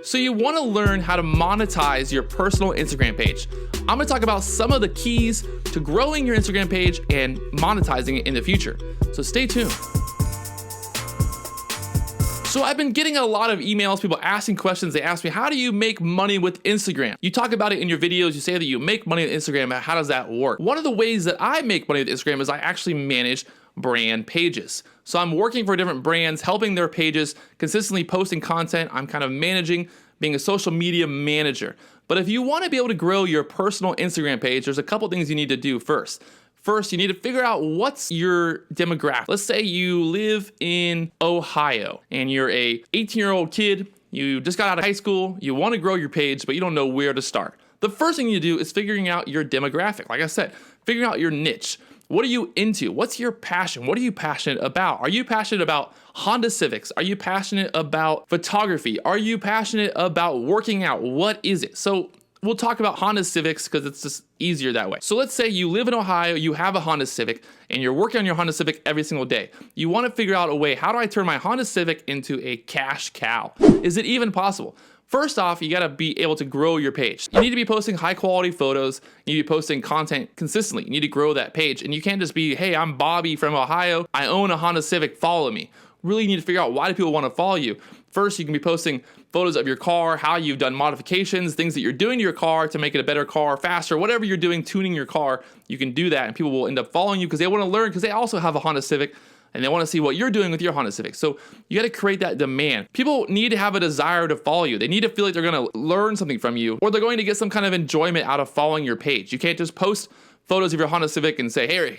So you want to learn how to monetize your personal Instagram page. I'm going to talk about some of the keys to growing your Instagram page and monetizing it in the future. So stay tuned. So I've been getting a lot of emails, people asking questions. They ask me, how do you make money with Instagram? You talk about it in your videos. You say that you make money with Instagram. How does that work? One of the ways that I make money with Instagram is I actually manage brand pages. So I'm working for different brands, helping their pages, consistently posting content. I'm kind of managing, being a social media manager. But if you want to be able to grow your personal Instagram page, there's a couple things you need to do first. First, you need to figure out what's your demographic. Let's say you live in Ohio and you're a 18-year-old kid, you just got out of high school, you want to grow your page, but you don't know where to start. The first thing you do is figuring out your demographic. Like I said, figuring out your niche. What are you into? What's your passion? What are you passionate about? Are you passionate about Honda Civics? Are you passionate about photography? Are you passionate about working out? What is it? So we'll talk about Honda Civics because it's just easier that way. So let's say you live in Ohio, you have a Honda Civic, and you're working on your Honda Civic every single day. You want to figure out a way, how do I turn my Honda Civic into a cash cow? Is it even possible? First off, you gotta be able to grow your page. You need to be posting high quality photos. You need to be posting content consistently. You need to grow that page. And you can't just be, hey, I'm Bobby from Ohio. I own a Honda Civic, follow me. Really need to figure out, why do people want to follow you? First, you can be posting photos of your car, how you've done modifications, things that you're doing to your car to make it a better car, faster, whatever you're doing, tuning your car, you can do that and people will end up following you because they want to learn, because they also have a Honda Civic and they want to see what you're doing with your Honda Civic. So you got to create that demand. People need to have a desire to follow you. They need to feel like they're going to learn something from you, or they're going to get some kind of enjoyment out of following your page. You can't just post photos of your Honda Civic and say, hey,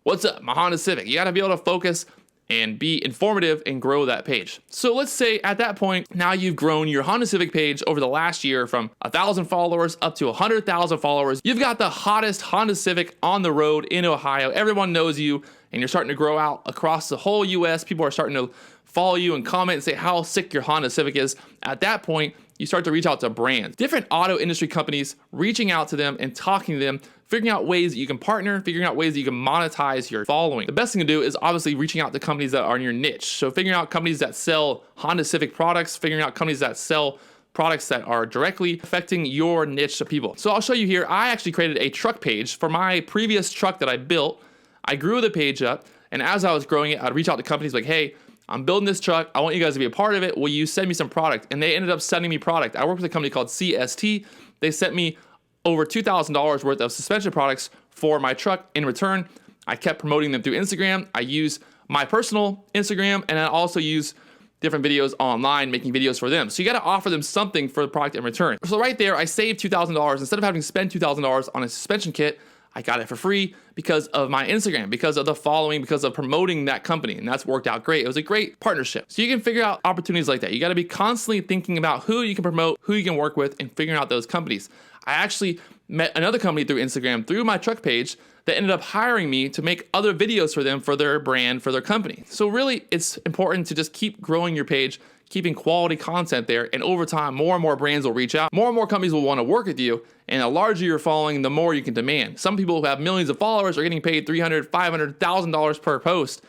what's up, my Honda Civic. You got to be able to focus and be informative and grow that page. So let's say at that point, now you've grown your Honda Civic page over the last year from 1,000 followers up to 100,000 followers. You've got the hottest Honda Civic on the road in Ohio. Everyone knows you, and you're starting to grow out across the whole US. People are starting to follow you and comment and say how sick your Honda Civic is. At that point, you start to reach out to brands, different auto industry companies, reaching out to them and talking to them, figuring out ways that you can partner, figuring out ways that you can monetize your following. The best thing to do is obviously reaching out to companies that are in your niche. So figuring out companies that sell Honda Civic products, figuring out companies that sell products that are directly affecting your niche of people. So I'll show you here. I actually created a truck page for my previous truck that I built. I grew the page up, and as I was growing it, I'd reach out to companies like, hey, I'm building this truck. I want you guys to be a part of it. Will you send me some product? And they ended up sending me product. I worked with a company called CST. They sent me over $2,000 worth of suspension products for my truck. In return, I kept promoting them through Instagram. I use my personal Instagram, and I also use different videos online, making videos for them. So you got to offer them something for the product in return. So right there, I saved $2,000. Instead of having to spend $2,000 on a suspension kit, I got it for free because of my Instagram, because of the following, because of promoting that company. And that's worked out great. It was a great partnership. So you can figure out opportunities like that. You got to be constantly thinking about who you can promote, who you can work with, and figuring out those companies. I actually met another company through Instagram, through my truck page, that ended up hiring me to make other videos for them, for their brand, for their company. So really, it's important to just keep growing your page, keeping quality content there, and over time, more and more brands will reach out, more and more companies will want to work with you, and the larger your following, the more you can demand. Some people who have millions of followers are getting paid $300,000, $500,000 per post,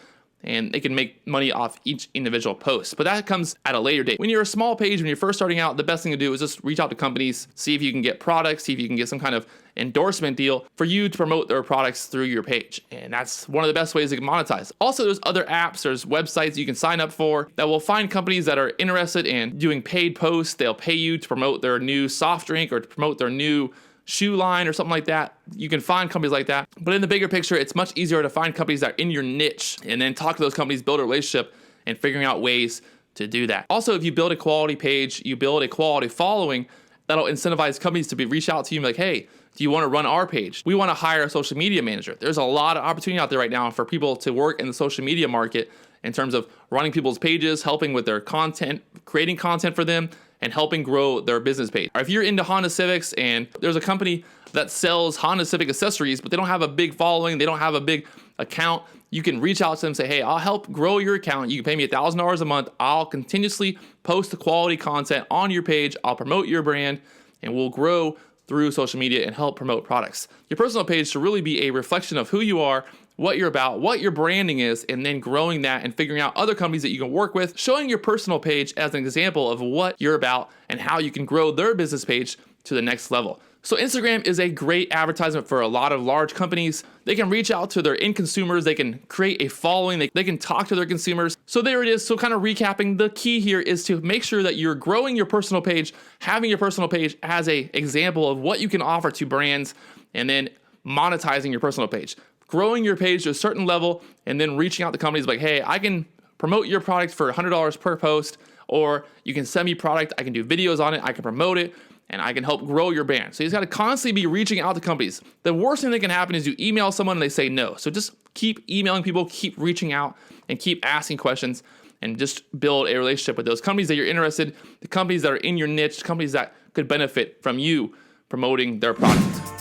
and they can make money off each individual post. But that comes at a later date. When you're a small page, when you're first starting out, the best thing to do is just reach out to companies, see if you can get products, see if you can get some kind of endorsement deal for you to promote their products through your page. And that's one of the best ways to monetize. Also, there's other apps, there's websites you can sign up for that will find companies that are interested in doing paid posts. They'll pay you to promote their new soft drink or to promote their new shoe line or something like that. You can find companies like that. But in the bigger picture, it's much easier to find companies that are in your niche and then talk to those companies, build a relationship, and figuring out ways to do that. Also, if you build a quality page, you build a quality following, that'll incentivize companies to reach out to you and be like, hey, do you want to run our page? We want to hire a social media manager. There's a lot of opportunity out there right now for people to work in the social media market in terms of running people's pages, helping with their content, creating content for them, and helping grow their business page. Or if you're into Honda Civics and there's a company that sells Honda Civic accessories, but they don't have a big following, they don't have a big account, you can reach out to them and say, hey, I'll help grow your account. You can pay me $1,000 a month. I'll continuously post the quality content on your page. I'll promote your brand, and we'll grow through social media and help promote products. Your personal page should really be a reflection of who you are, what you're about, what your branding is, and then growing that and figuring out other companies that you can work with, showing your personal page as an example of what you're about and how you can grow their business page to the next level. So Instagram is a great advertisement for a lot of large companies. They can reach out to their end consumers. They can create a following. They can talk to their consumers. So there it is. So kind of recapping, the key here is to make sure that you're growing your personal page, having your personal page as an example of what you can offer to brands, and then monetizing your personal page. Growing your page to a certain level and then reaching out to companies like, hey, I can promote your product for $100 per post, or you can send me product. I can do videos on it. I can promote it, and I can help grow your brand. So you just got to constantly be reaching out to companies. The worst thing that can happen is you email someone and they say no. So just keep emailing people, keep reaching out, and keep asking questions, and just build a relationship with those companies that you're interested, the companies that are in your niche, companies that could benefit from you promoting their product.